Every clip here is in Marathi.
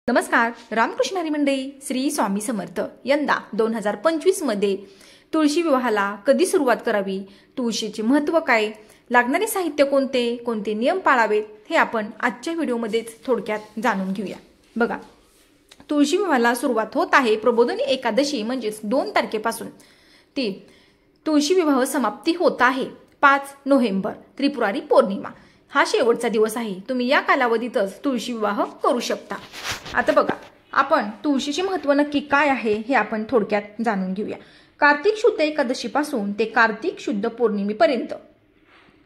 नमस्कार. रामकृष्ण हरी मंडळी, श्री स्वामी समर्थ. यंदा 2025 मध्ये तुळशी विवाहाला कधी सुरुवात करावी, तुळशीचे महत्त्व काय, लागणारे साहित्य कोणते, कोणते नियम पाळावेत, हे आपण आजच्या व्हिडिओमध्येच थोडक्यात जाणून घेऊया. बघा, तुळशी विवाहाला सुरुवात होत आहे प्रबोधिनी एकादशी म्हणजेच 2 तारखेपासून. ती तुळशी विवाह समाप्ती होत आहे 5 नोव्हेंबर, त्रिपुरारी पौर्णिमा हा शेवटचा दिवस आहे. तुम्ही या कालावधीतच तुळशी विवाह करू शकता. आता बघा, आपण तुळशीचे महत्त्व नक्की काय आहे हे आपण थोडक्यात जाणून घेऊया. कार्तिक शुद्ध एकादशीपासून ते कार्तिक शुद्ध पौर्णिमेपर्यंत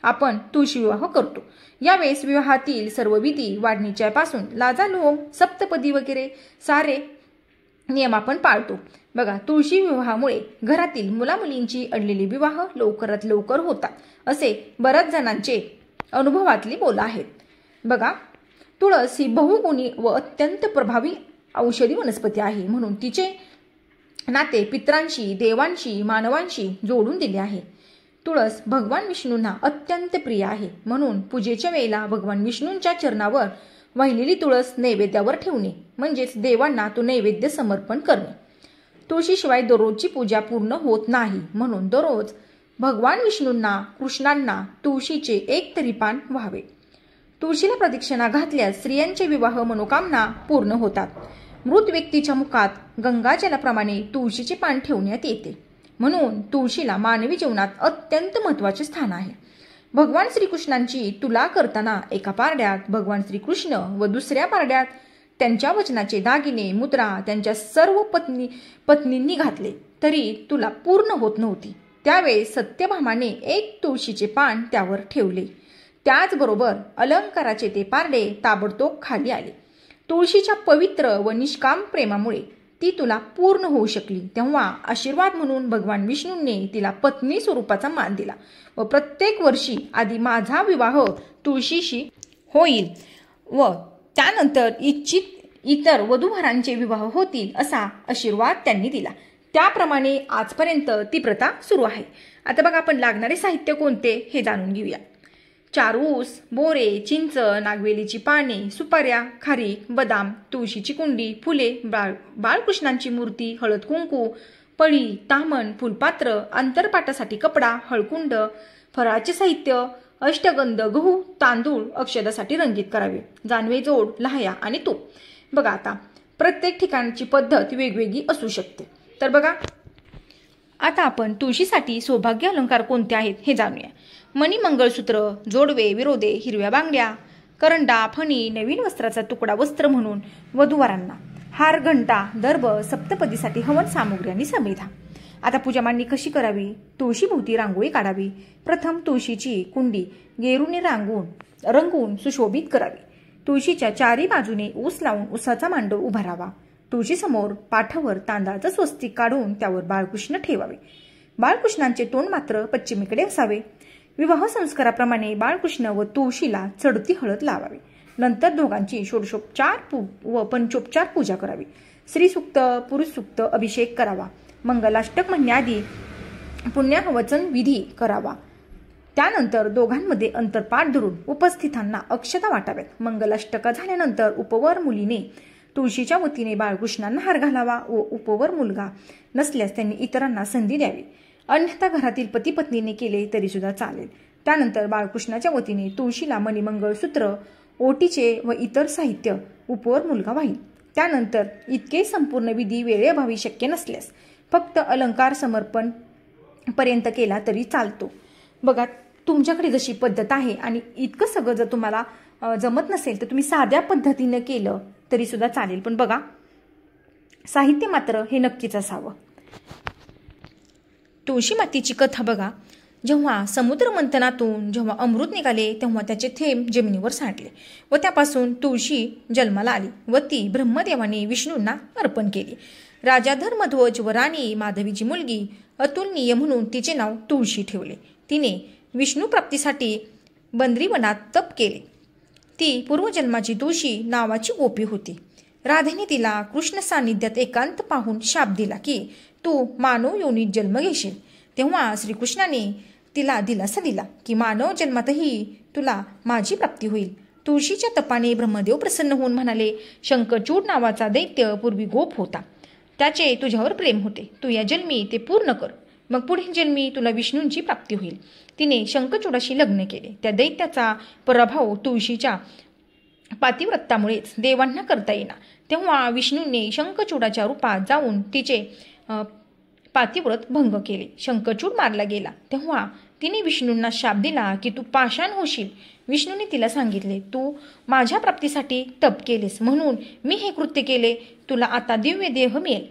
आपण तुळशी विवाह करतो. यावेळेस विवाहातील सर्व विधी, वाढणीच्या पासून लाजालोम, सप्तपदी वगैरे सारे नियम आपण पाळतो. बघा, तुळशी विवाहामुळे घरातील मुलामुलींची अडलेली विवाह लवकरात लवकर होतात, असे बऱ्याच जणांचे अनुभवातली बोल आहेत. बघा, तुळस ही बहुगुणी व अत्यंत प्रभावी औषधी वनस्पती आहे, म्हणून तिचे नाते पितरांशी, देवांशी, मानवांशी जोडून दिले आहे. तुळस भगवान विष्णूंना अत्यंत प्रिय आहे, म्हणून पूजेच्या वेळेला भगवान विष्णूंच्या चरणावर वाहिलेली तुळस नैवेद्यावर ठेवणे म्हणजेच देवांना तो नैवेद्य समर्पण करणे. तुळशीशिवाय दररोजची पूजा पूर्ण होत नाही, म्हणून दररोज भगवान विष्णूंना, कृष्णांना तुळशीचे एक तरी पान व्हावे. तुळशीला प्रदक्षिणा घातल्यास स्त्रियांचे विवाह मनोकामना पूर्ण होतात. मृत व्यक्तीच्या मुखात गंगाजलाप्रमाणे तुळशीचे पान ठेवण्यात येते, म्हणून तुळशीला मानवी जीवनात अत्यंत महत्त्वाचे स्थान आहे. भगवान श्रीकृष्णांची तुला करताना एका पारड्यात भगवान श्रीकृष्ण व दुसऱ्या पारड्यात त्यांच्या वचनाचे दागिने, मुद्रा त्यांच्या सर्व पत्नींनी घातले, तरी तुला पूर्ण होत नव्हती. त्यावेळेस सत्यभामाने एक तुळशीचे पान त्यावर ठेवले. त्याचबरोबर अलंकाराचे ते पारडे ताबडतोब खाली आले. तुळशीच्या पवित्र व निष्काम प्रेमामुळे ती तुला पूर्ण होऊ शकली. तेव्हा आशीर्वाद म्हणून भगवान विष्णूंनी तिला पत्नी स्वरूपाचा मान दिला व प्रत्येक वर्षी आधी माझा विवाह तुळशीशी होईल व त्यानंतर इतर वधूवरांचे विवाह होतील असा आशीर्वाद त्यांनी दिला. त्याप्रमाणे आजपर्यंत ती प्रथा सुरू आहे. आता बघा, आपण लागणारे साहित्य कोणते हे जाणून घेऊया. 4 ऊस, बोरे, चिंच, नागवेलीची पाने, सुपाऱ्या, खारीक, बदाम, तुळशीची कुंडी, फुले, बाळकृष्णांची मूर्ती, हळद कुंकू, पळी, तामण, फुलपात्र, अंतरपाटासाठी कपडा, हळकुंड, फराळाचे साहित्य, अष्टगंध, गहू, तांदूळ, अक्षदासाठी रंगीत करावे, जानवे जोड, लहाया आणि तूप. बघा, आता प्रत्येक ठिकाणची पद्धत वेगवेगळी असू शकते. तर बघा, आता आपण तुळशीसाठी सौभाग्य अलंकार कोणते आहेत हे जाणूया. मणी, मंगळसूत्र, जोडवे, विरोधे, हिरव्या बांगड्या, करंडा, फणी, नवीन वस्त्राचा तुकडा वस्त्र म्हणून वधूवरांना, हार, घंटा, दर्भ, सप्तपदीसाठी हवन सामुग्री आणि समिधा. आता पूजा मांडणी कशी करावी. तुळशीभोवती रांगोळी काढावी. प्रथम तुळशीची कुंडी गेरूने रंगवून सुशोभित करावी. तुळशीच्या चारी बाजूने ऊस लावून ऊसाचा मांडव उभारावा. तुळशीसमोर पाठावर तांदळाचं स्वस्तिक काढून त्यावर बाळकृष्ण ठेवावे. बाळकृष्णांचे तोंड मात्र पश्चिमेकडे असावे. विवाह संस्काराप्रमाणे बाळकृष्ण व तुळशीला चढती हळद लावावी. नंतर दोघांची षोडशोपचार व पंचोपचार पूजा करावी. स्त्रीसूक्त, पुरुषसूक्त अभिषेक करावा. मंगलाष्टक म्हणण्याआधी पुण्यवचन विधी करावा. त्यानंतर दोघांमध्ये अंतरपाठ धरून उपस्थितांना अक्षता वाटाव्यात. मंगलाष्टका झाल्यानंतर उपवर मुलीने तुळशीच्या वतीने बाळकृष्णांना हार घालावा व उपवर मुलगा नसल्यास त्यांनी इतरांना संधी द्यावी. अन्यथा घरातील पती पत्नीने केले तरी सुद्धा चालेल. त्यानंतर बाळकृष्णाच्या वतीने तुळशीला मणी, मंगळसूत्र, ओटीचे व इतर साहित्य उपवर मुलगा वाहील. त्यानंतर इतके संपूर्ण विधी वेळेअभावी शक्य नसल्यास फक्त अलंकार समर्पण पर्यंत केला तरी चालतो. बघा, तुमच्याकडे जशी पद्धत आहे आणि इतकं सगळं जर तुम्हाला जमत नसेल तर तुम्ही साध्या पद्धतीने केलं तरी सुद्धा चालेल. पण बघा, साहित्य मात्र हे नक्कीच असावं. तुळशी मातेची कथा बघा, जेव्हा समुद्र मंथनातून जेव्हा अमृत निघाले तेव्हा त्याचे थेंब जमिनीवर सांडले व त्यापासून तुळशी जन्माला आली व ती ब्रह्मदेवाने विष्णूंना अर्पण केली. राजा धर्मध्वज व राणी माधवीची मुलगी अतुलनीय म्हणून तिचे नाव तुळशी ठेवले. तिने विष्णू प्राप्तीसाठी बंद्रीवनात तप केले. ती पूर्वजन्माची तुळशी नावाची गोपी होती. राधेने तिला कृष्ण सान्निध्यात एकांत पाहून शाप दिला की तू मानव योनीत जन्म घेशील. तेव्हा श्रीकृष्णाने तिला दिलासा दिला की मानव जन्मातही तुला माझी प्राप्ती होईल. तुळशीच्या तपाने ब्रह्मदेव प्रसन्न होऊन म्हणाले, शंखचूड नावाचा दैत्य पूर्वी गोप होता. त्याचे तुझ्यावर प्रेम होते. तू या जन्मी ते पूर्ण कर. मग पुढील जन्मी तुला विष्णूंची प्राप्ती होईल. तिने शंखचूडाशी लग्न केले. त्या दैत्याचा पराभव तुळशीच्या पातिव्रत्यामुळेच देवांना करता येईना. तेव्हा विष्णूंनी शंखचूडाच्या रूपात जाऊन तिचे पातिव्रत भंग केले. शंखचूड मारला गेला. तेव्हा तिने विष्णूंना शाप दिला की तू पाषाण होशील. विष्णूने तिला सांगितले, तू माझ्या प्राप्तीसाठी तप केलेस म्हणून मी हे कृत्य केले. तुला आता दिव्य देह मिळेल.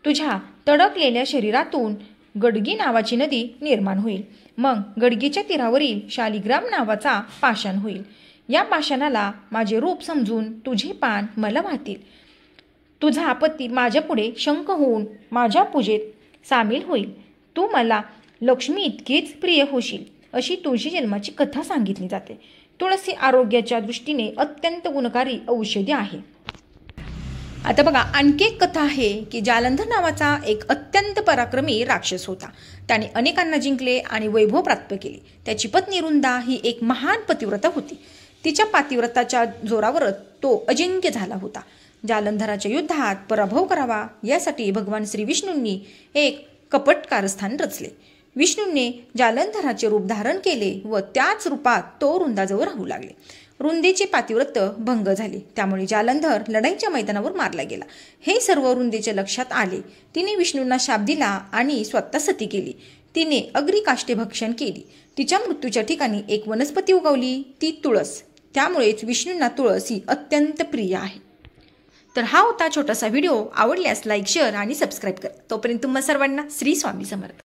तुझ्या तडकलेल्या शरीरातून गडगी नावाची नदी निर्माण होईल. मग गडगीच्या तीरावरील शालिग्राम नावाचा पाषाण होईल. या पाषाणाला माझे रूप समजून तुझे पान मला वाहतील. तुझा पती माझ्यापुढे शंख होऊन माझ्या पूजेत सामील होईल. तू मला लक्ष्मी इतकीच प्रिय होशील. अशी तुळशी जन्माची कथा सांगितली जाते. तुळसी आरोग्याच्या दृष्टीने अत्यंत गुणकारी औषधी आहे. आता बघा, आणखी एक कथा आहे की जालंधर नावाचा एक अत्यंत पराक्रमी राक्षस होता. त्याने अनेकांना जिंकले आणि वैभव प्राप्त केले. त्याची पत्नी रुंदा ही एक महान पतिव्रता होती. तिच्या पातिव्रताच्या जोरावरच तो अजिंक्य झाला होता. जालंधराच्या युद्धात पराभव करावा यासाठी भगवान श्री विष्णूंनी एक कपट कारस्थान रचले. विष्णूंनी जालंधराचे रूप धारण केले व त्याच रूपात तो रुंदाजवळ राहू लागले. रुंदेचे पातिव्रत भंग झाले. त्यामुळे जालंधर लढाईच्या मैदानावर मारला गेला. हे सर्व रुंदेच्या लक्षात आले. तिने विष्णूंना शाप दिला आणि स्वतः सती केली. तिने अग्निकाष्ठे भक्षण केली. तिच्या मृत्यूच्या ठिकाणी एक वनस्पती उगवली, ती तुळस. त्यामुळेच विष्णूंना तुळस ही अत्यंत प्रिय आहे. तर हा होता छोटासा व्हिडिओ. आवडल्यास लाईक, शेअर आणि सबस्क्राईब करा. तोपर्यंत तुम्हा सर्वांना श्री स्वामी समर्थ.